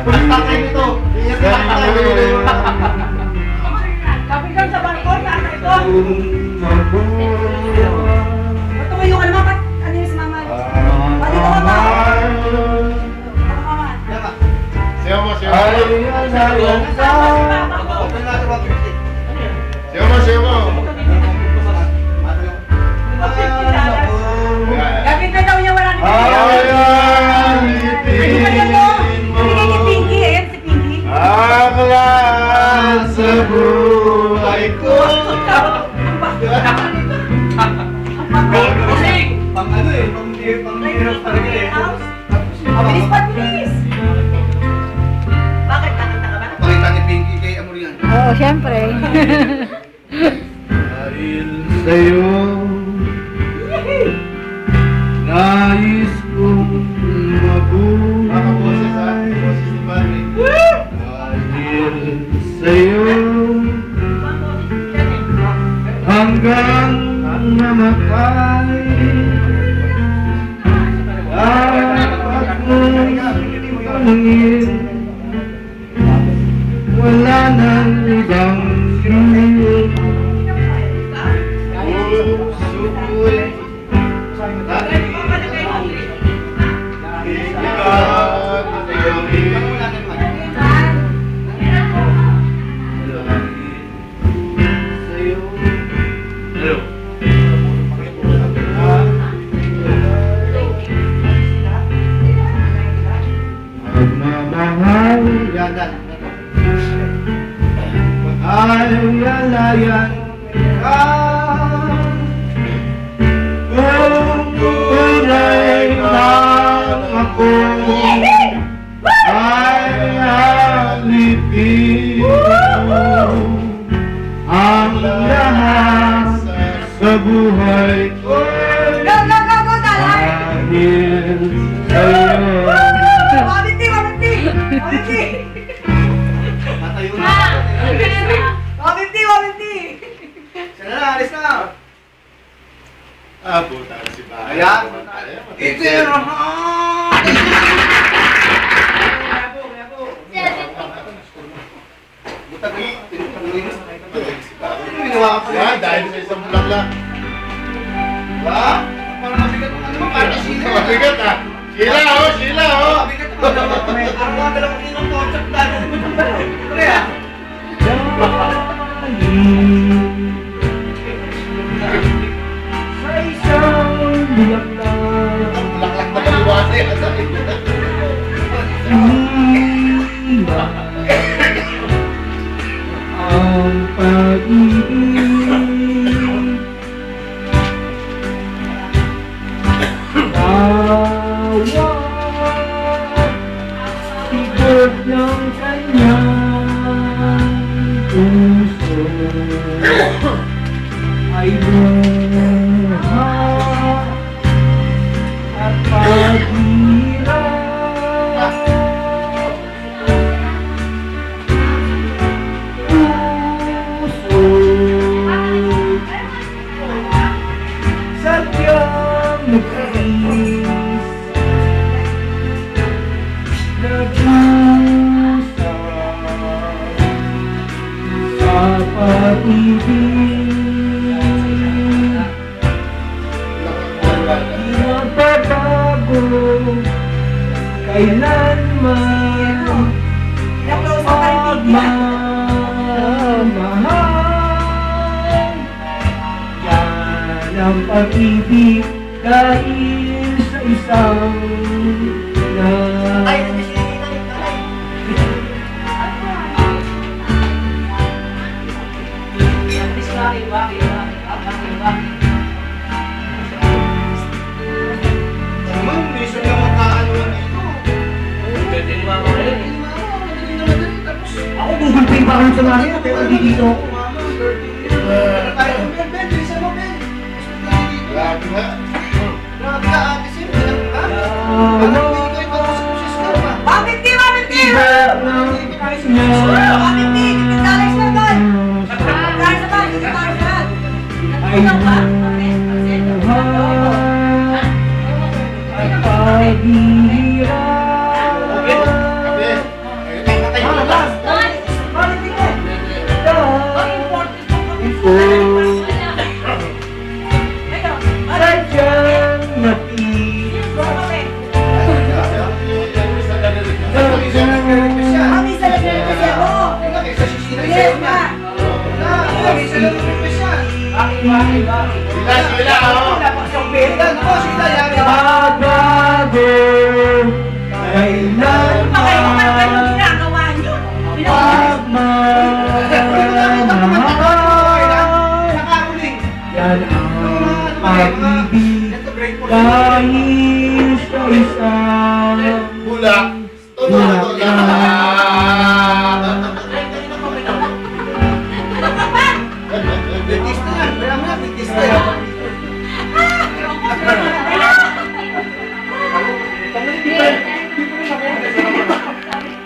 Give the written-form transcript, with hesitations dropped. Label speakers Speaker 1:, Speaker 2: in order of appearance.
Speaker 1: Pagkakay nito.
Speaker 2: Kapit lang sa balkon, ano ito? Tumayo ka naman, ba't ano yung si mama? Ba't ito ka ba?
Speaker 1: Siya mo.
Speaker 2: Kapit na daw niya, wala ni Pinky. Ano ba yan mo? Hindi ni Pinky, ayan si Pinky.
Speaker 1: Akla sa buhay ko. Pang ano eh, pang hirap talaga eh.
Speaker 2: Bilis. Bakit? Nakanta ka ba?
Speaker 1: Pakita ni Pinky kay Amorian.
Speaker 3: Oo, syempre.
Speaker 1: Dahil sa'yo, nais kong mabuhay. Dahil sa'yo, hanggang namatay. Dapat mong panangin, wala nang ibang hiling. Puso ko'y magmamahal ay alayan ka. Kung tunay lang ako ay alipin mo ang lahat sa buhay ko. Dahil sa'yo. Alis na! Puta ka si Bahay. Ayan! Itirahan! Buta ka yung tinulinis na kayo. Ano ginawa ka pa yan? Dahil sa isang bulak-lak. Ba? Parang mabigat mo. Ano mo? Parang sila. Mabigat ah! Sila oh! Sila oh! Mabigat mo. Parang mga dalawang kinong concept dahil mo itong balaw. Ano yan? Sa isang bulaklak. Ang bulaklak na kaliwasa yan sa ito. Ang pag-ibig tawa ikot ng kanyang puso ay buha at paghirap. Puso sadyang nagkais nag-usap sa pag-ibig. Magbabago kailanman magmamahal. Yan ang pag-ibig dahil sa isang ako gugulpin pa ako sa mga pero hindi dito ako. Grabe nga. Grabe ka ate Sim. Bakit di? Bakit di? Alex na doon. Guys na ba? Ay buhay at paghihirap. bula.